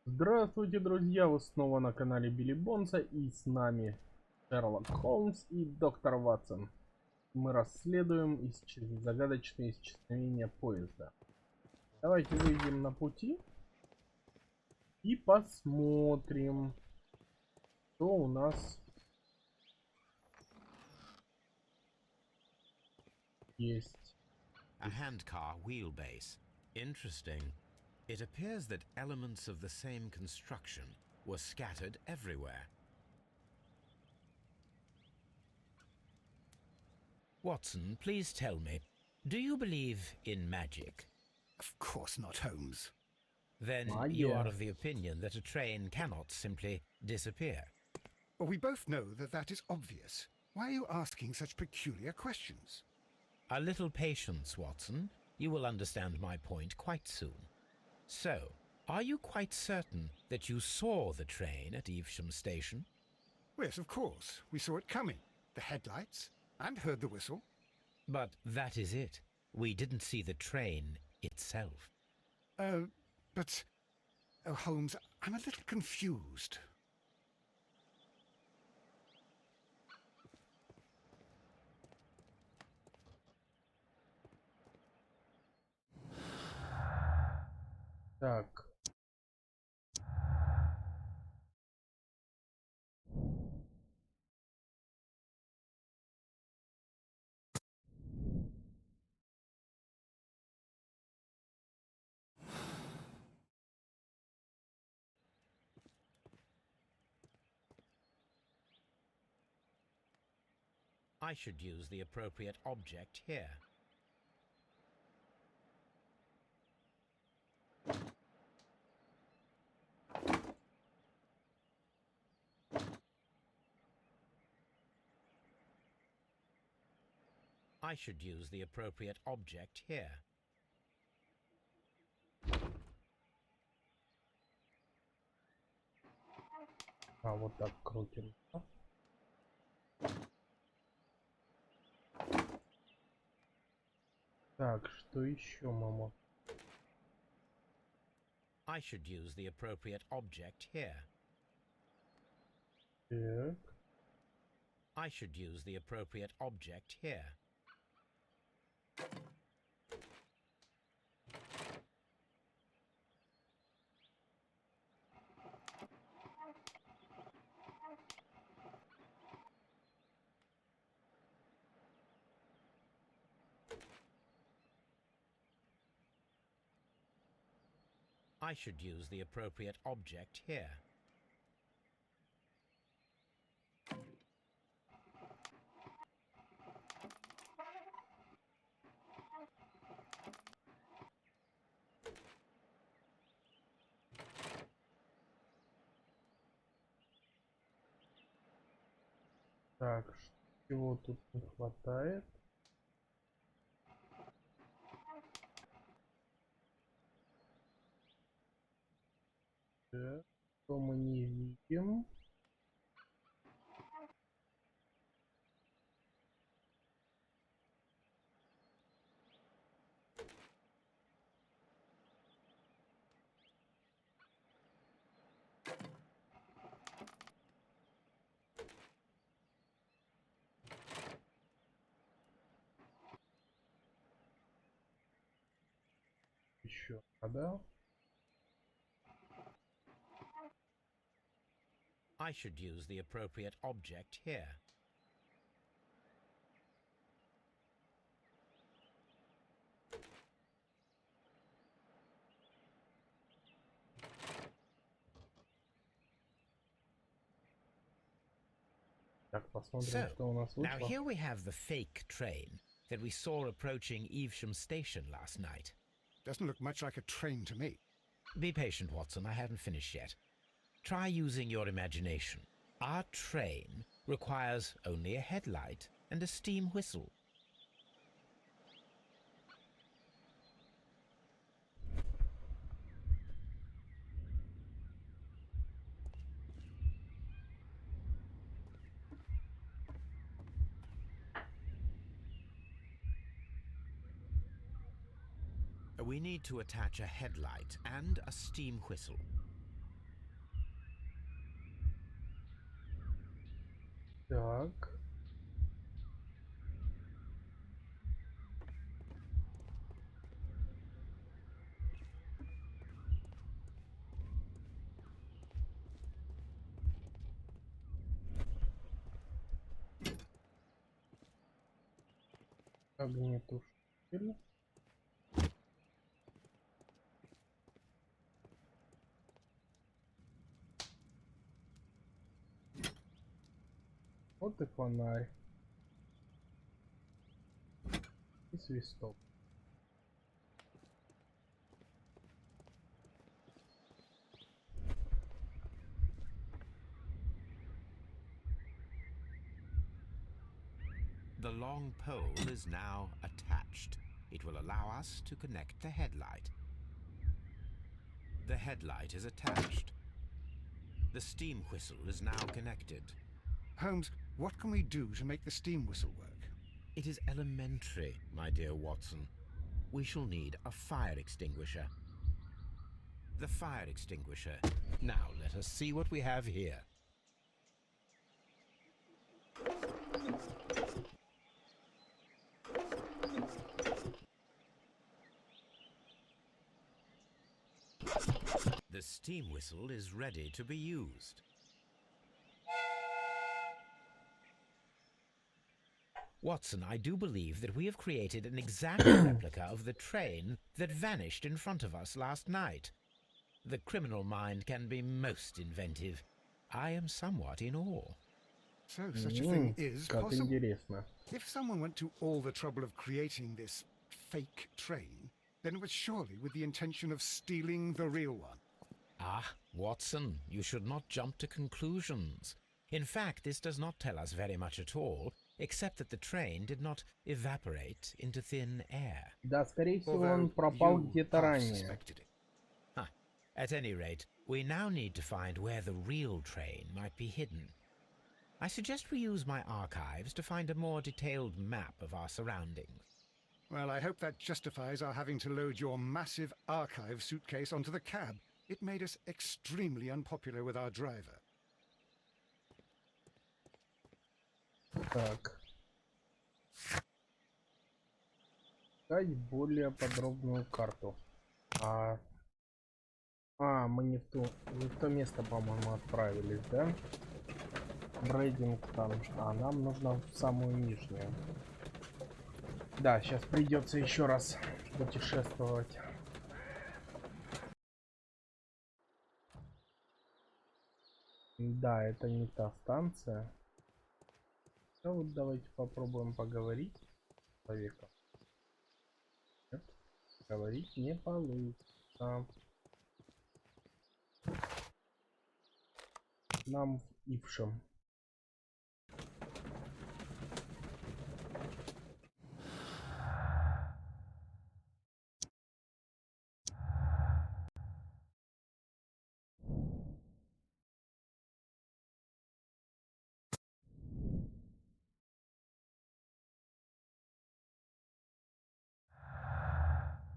Здравствуйте, друзья! Вы снова на канале Билли Бонса, и с нами Шерлок Холмс и доктор Ватсон. Мы расследуем загадочные исчезновения поезда. Давайте выйдем на пути и посмотрим, что у нас есть. A handcar wheelbase. Interesting. It appears that elements of the same construction were scattered everywhere. Watson, please tell me, do you believe in magic? Of course not, Holmes. Then Ah, you yeah. are of the opinion that a train cannot simply disappear. Well, we both know that that is obvious. Why are you asking such peculiar questions? A little patience, Watson. You will understand my point quite soon. So, are you quite certain that you saw the train at Evesham Station? Yes, of course. We saw it coming. The headlights, and heard the whistle. But that is it. We didn't see the train itself. But... Oh, Holmes, I'm a little confused. Так. I should use the appropriate object here. I should use the appropriate object here. А вот так крутим. Так, что еще, мама? I should use the appropriate object here. Так. I should use the appropriate object here. I should use the appropriate object here. Так, чего тут не хватает? Так, что мы не видим? Еще надо. I should use the appropriate object here. Так, посмотрим, So, что у нас now вышло. here we have the fake train that we saw approaching Evesham Station last night. Doesn't look much like a train to me. Be patient, Watson, I haven't finished yet. Try using your imagination. Our train requires only a headlight and a steam whistle. We need to attach a headlight and a steam whistle. Так. Огнетушитель. Вот и фонарь. И свисток. The long pole is now attached. It will allow us to connect the headlight. The headlight is attached. The steam whistle is now connected. Holmes, what can we do to make the steam whistle work? It is elementary, my dear Watson. We shall need a fire extinguisher. The fire extinguisher. Now let us see what we have here. The steam whistle is ready to be used. Watson, I do believe that we have created an exact replica of the train that vanished in front of us last night. The criminal mind can be most inventive. I am somewhat in awe. So such a thing is Как possible. интересно. If someone went to all the trouble of creating this fake train, then it was surely with the intention of stealing the real one. Ah, Watson, you should not jump to conclusions. In fact, this does not tell us very much at all, except that the train did not evaporate into thin air. Да, скорее всего, Although он пропал you где-то half ранее. suspected it. At any rate, we now need to find where the real train might be hidden. I suggest we use my archives to find a more detailed map of our surroundings. Well, I hope that justifies our having to load your massive archive suitcase onto the cab. It made us extremely unpopular with our driver. Так. Дать более подробную карту. Мы не в то место, по-моему, отправились, да? Брейдингтон. Нам нужно в самую нижнюю. Да, сейчас придется еще раз путешествовать. Да, это не та станция. Ну вот давайте попробуем поговорить с человеком. Нет, говорить не получится. Нам в Ившем.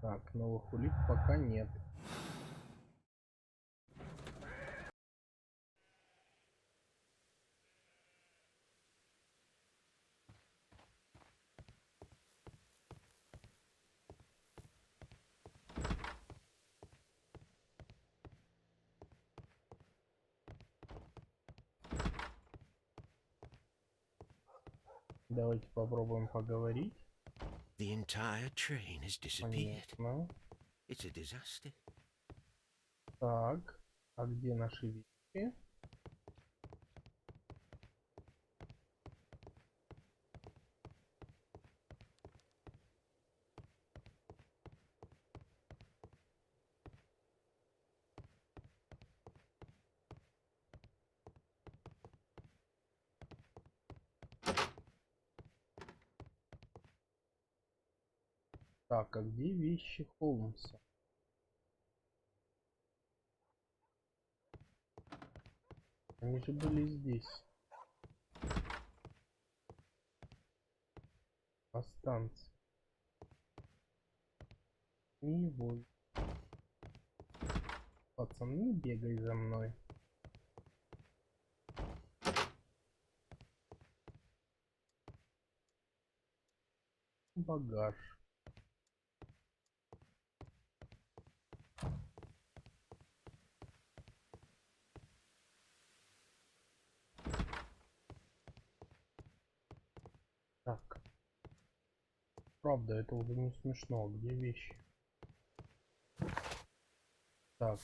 Так, новых улик пока нет. Давайте попробуем поговорить. The entire train has disappeared. Понятно. It's a disaster. Так, а где наши вещи? Так, а где вещи Холмса? Они же были здесь. На станции. Не его. Пацан, не бегай за мной. багаж. Так. Правда, это уже не смешно. Где вещи? Так.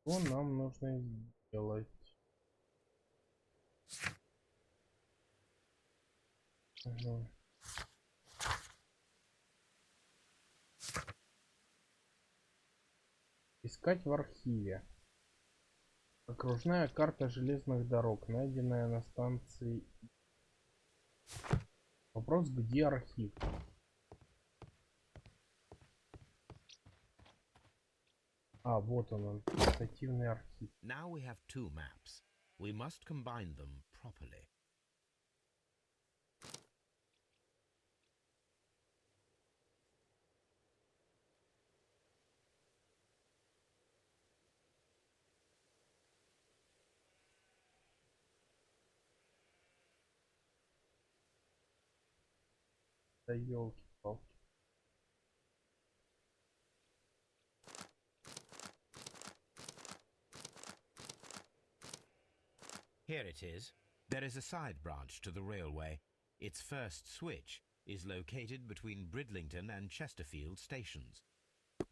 Что нам нужно сделать? Ага. Искать в архиве. Окружная карта железных дорог, найденная на станции. Вопрос, где архив? А, вот он, портативный архив. Now we have two maps. We must combine them properly. Да елки-палки. Here it is. There is a side branch to the railway. Its first switch is located between Bridlington and Chesterfield stations.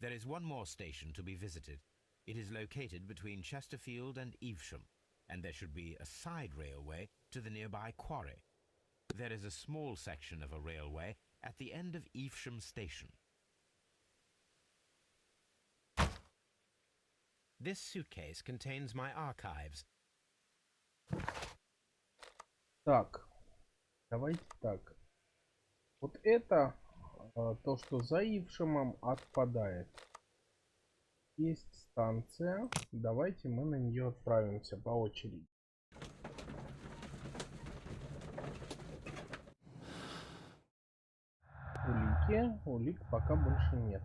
There is one more station to be visited. It is located between Chesterfield and Evesham, and there should be a side railway to the nearby quarry. There is a small section of a railway at the end of Evesham station. This suitcase contains my archives. Так, давайте так. Вот это то, что за Ившемом, отпадает. Есть станция. Давайте мы на нее отправимся по очереди. Улики. Улик пока больше нет.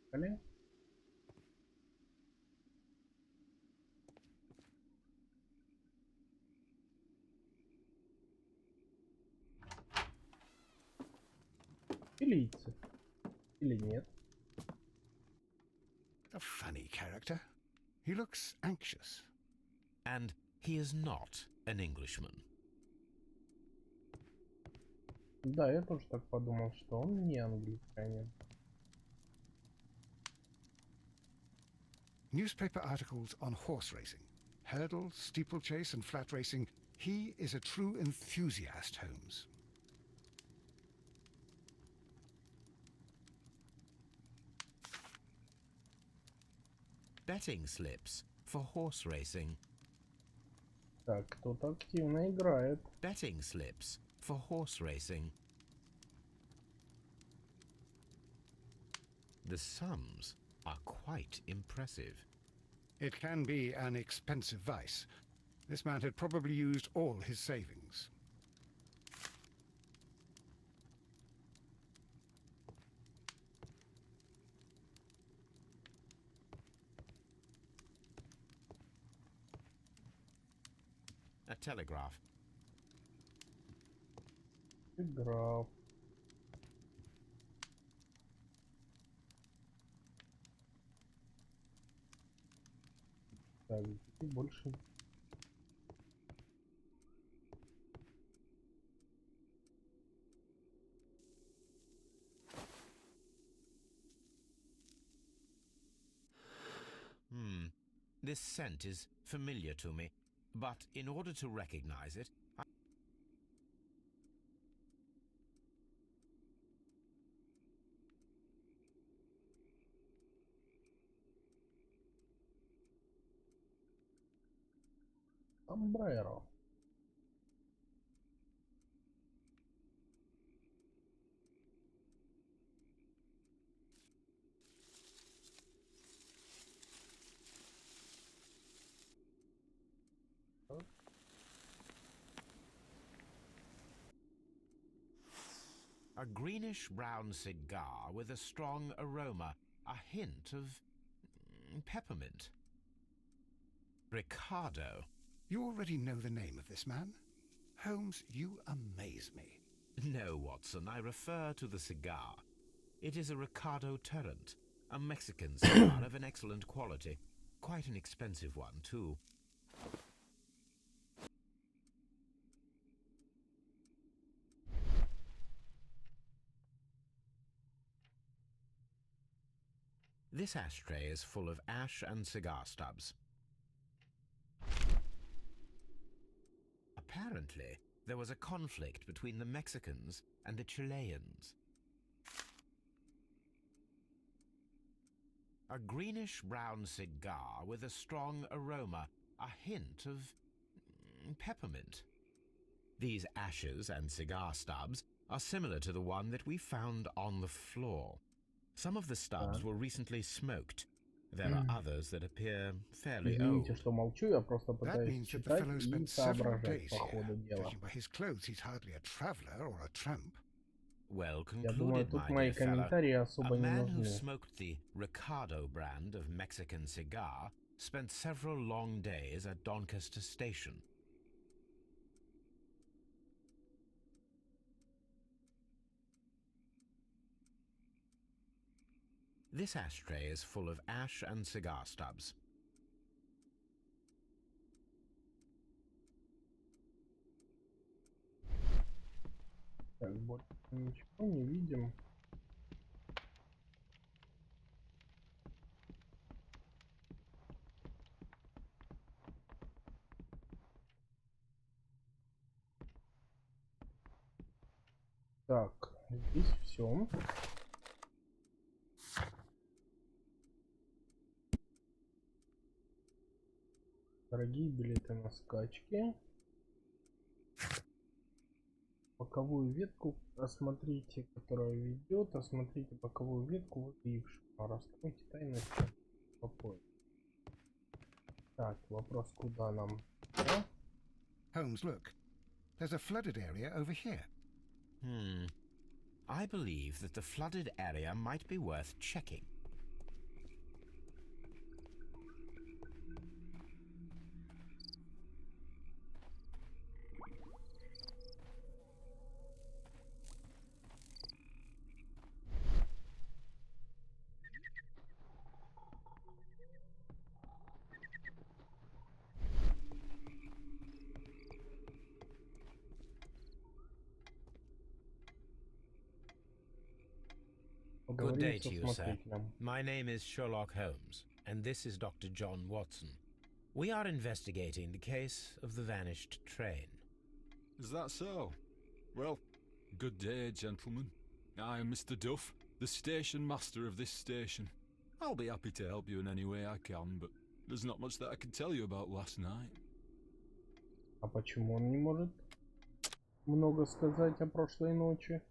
Поехали. Илийцы. Или нет? A funny character. He looks anxious. And he is not an Englishman. Да, я тоже так подумал, что он не англичанин. Newspaper articles on horse racing. Hurdle, steeplechase and flat racing. He is a true enthusiast, Holmes. Betting slips for horse racing. Так, кто-то активно играет. Betting slips for horse racing. The sums are quite impressive. It can be an expensive vice. This man had probably used all his savings. A telegraph. Игра. Так, и больше. This scent is familiar to me, but in order to recognize it, Сомбреро. A greenish-brown cigar with a strong aroma, a hint of peppermint. Ricardo. You already know the name of this man? Holmes, you amaze me. No, Watson, I refer to the cigar. It is a Ricardo Tarrant, a Mexican cigar of an excellent quality. Quite an expensive one, too. This ashtray is full of ash and cigar stubs. Apparently, there was a conflict between the Mexicans and the Chileans. A greenish-brown cigar with a strong aroma, a hint of peppermint. These ashes and cigar stubs are similar to the one that we found on the floor. Some of the stubs were recently smoked. There are others that appear fairly Извините, old. что молчу, я просто That пытаюсь means that the читать fellow и spent several соображать days по ходу here. дела. Judging by his clothes, he's hardly a traveller or a tramp. Well Я думаю, concluded, тут my мои dear fellow. комментарии A особо не man who нужны. smoked the Ricardo brand of Mexican cigar spent several long days at Doncaster Station. This ashtray is full of ash and cigar stubs. Так, больше ничего не видим. Так, здесь все. Дорогие билеты на скачки. Боковую ветку осмотрите, которая ведет. Осмотрите боковую ветку, выявившую. Раскройте тайны попой. Так, вопрос, куда нам? Да? Holmes, look. There's a flooded area over here. I believe that the flooded area might be worth checking. Good day to you, sir. My name is Sherlock Holmes, and this is Dr. John Watson. We are investigating the case of the vanished train. Is that so? Well, good day, gentlemen. I am Mr. Duff, the station master of this station. I'll be happy to help you in any way I can, but there's not much that I can tell you about last night. А почему он не может много сказать о прошлой ночи?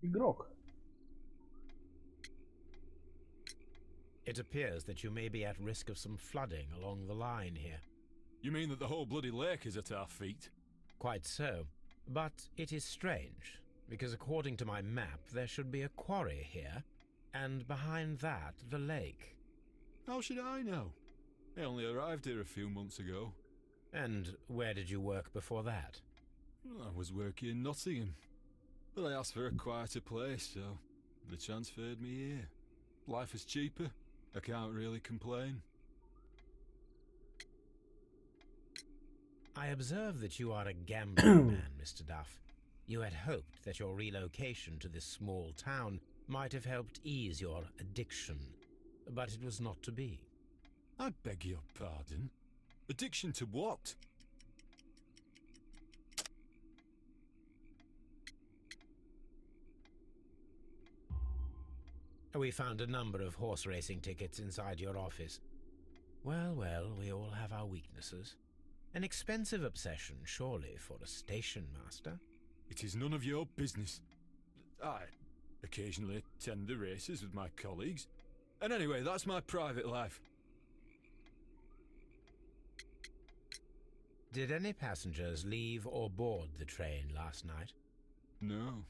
Игрок. It appears that you may be at risk of some flooding along the line here. You mean that the whole bloody lake is at our feet? Quite so. But it is strange, because according to my map, there should be a quarry here, and behind that, the lake. How should I know? I only arrived here a few months ago. And where did you work before that? I was working in Nottingham, but I asked for a quieter place, so they transferred me here. Life is cheaper. I can't really complain. I observe that you are a gambling man, Mr. Duff. You had hoped that your relocation to this small town might have helped ease your addiction, but it was not to be. I beg your pardon? Addiction to what? We found a number of horse racing tickets inside your office. Well, well, we all have our weaknesses. An expensive obsession, surely, for a station master. It is none of your business. I occasionally attend the races with my colleagues. And anyway, that's my private life. Did any passengers leave or board the train last night? No.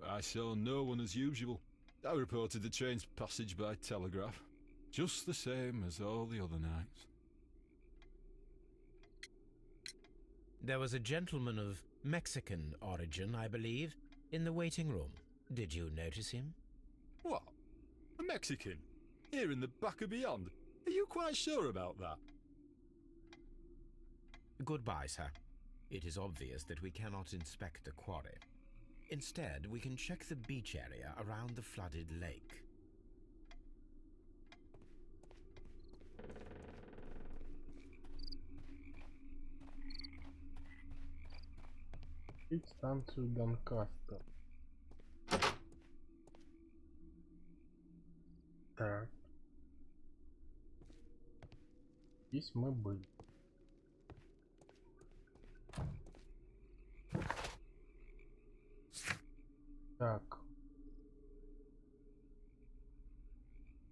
I saw no one as usual. I reported the train's passage by telegraph. Just the same as all the other nights. There was a gentleman of Mexican origin, I believe, in the waiting room. Did you notice him? What? A Mexican? Here in the back of beyond? Are you quite sure about that? Goodbye, sir. It is obvious that we cannot inspect the quarry. Instead, we can check the beach area around the flooded lake. Станцию Донкастер. Так. Здесь мы были. Так.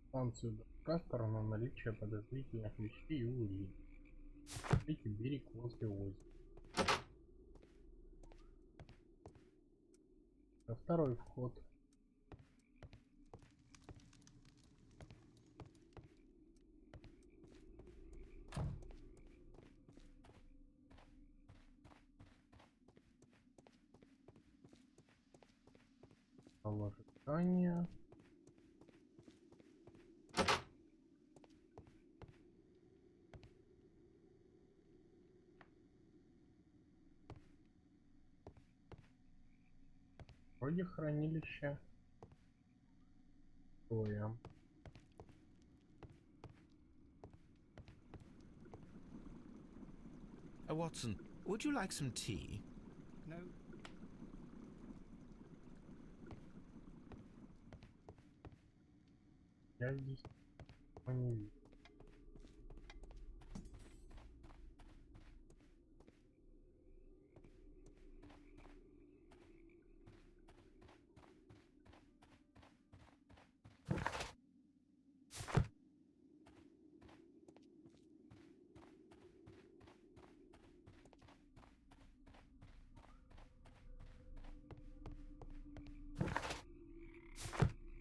Станцию Донкастер на наличие подозрительных вещей и улик. Смотрите берег возле озера. Второй вход. Положение. Вроде хранилище. Стоя. Watson, would you like some tea? No. Я здесь не вижу.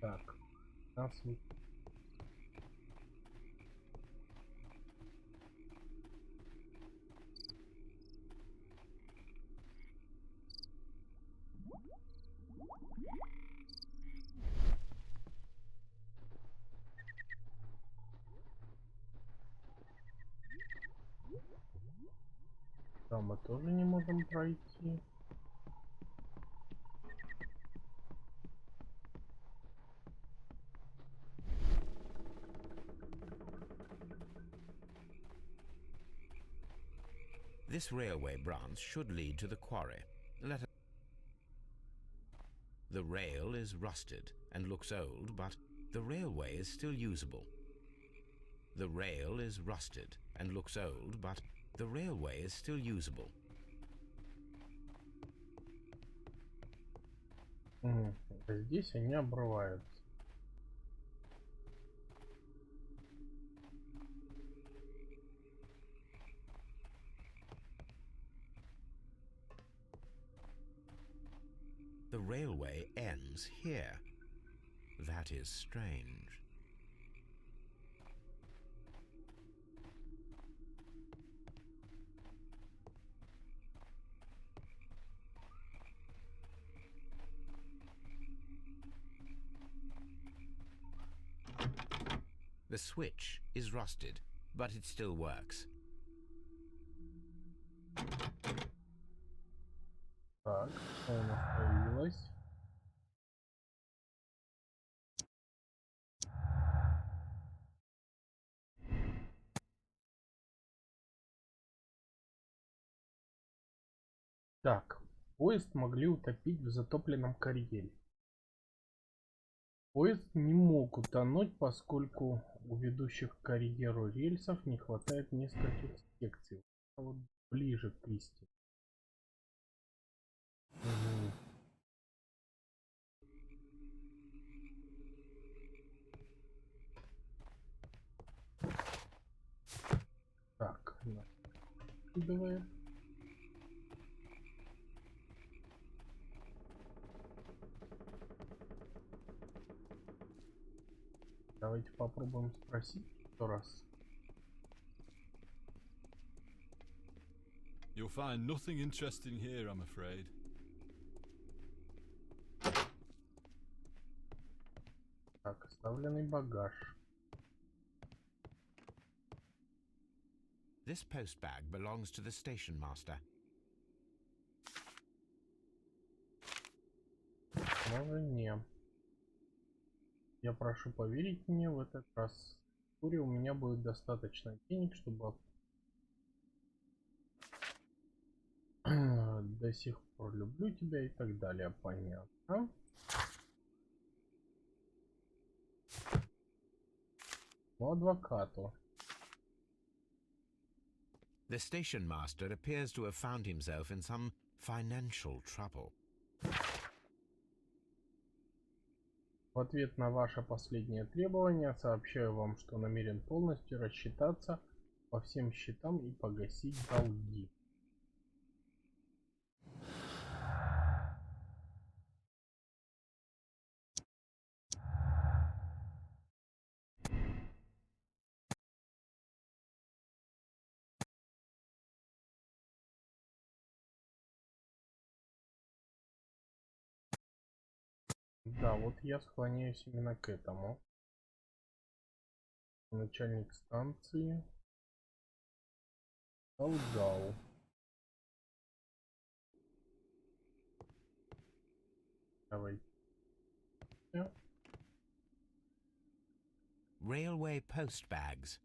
Так, нас там мы тоже не можем пройти. This railway branch should lead to the quarry. The rail is rusted and looks old, but the railway is still usable. The rail is rusted and looks old, but the railway is still usable. Здесь они обрываются. The railway ends here. That is strange. The switch is rusted, but it still works. Так, что у нас появилось? Так, поезд могли утопить в затопленном карьере. Поезд не мог утонуть, поскольку у ведущих к карьеру рельсов не хватает нескольких секций. вот ближе к истине. Мгм. Так, накидываем. Давайте попробуем спросить еще раз. You'll find nothing interesting here, I'm afraid. Так, оставленный багаж. This post bag belongs to the station master. Может, не. Я прошу поверить мне, в этот раз вскоре у меня будет достаточно денег, чтобы до сих пор люблю тебя и так далее. Понятно. По адвокату. The station master appears to have found himself in some financial trouble. В ответ на ваше последнее требование сообщаю вам, что намерен полностью рассчитаться по всем счетам и погасить долги. Да, вот я склоняюсь именно к этому. Начальник станции солгал. Давайте. Railway post bags.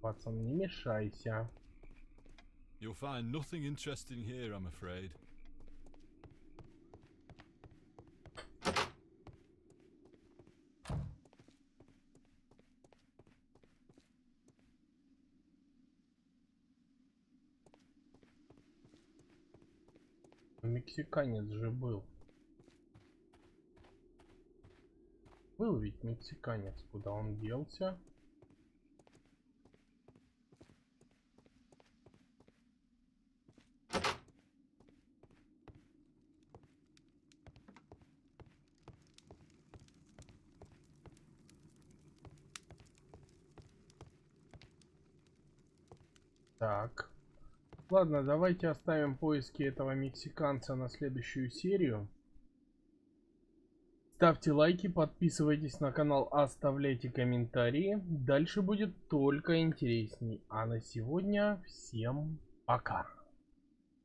Пацан, не мешайся. You'll find nothing interesting here, I'm afraid. Мексиканец же был. Был ведь мексиканец. Куда он делся? Так. Ладно, давайте оставим поиски этого мексиканца на следующую серию. Ставьте лайки, подписывайтесь на канал, оставляйте комментарии. Дальше будет только интересней. А на сегодня всем пока.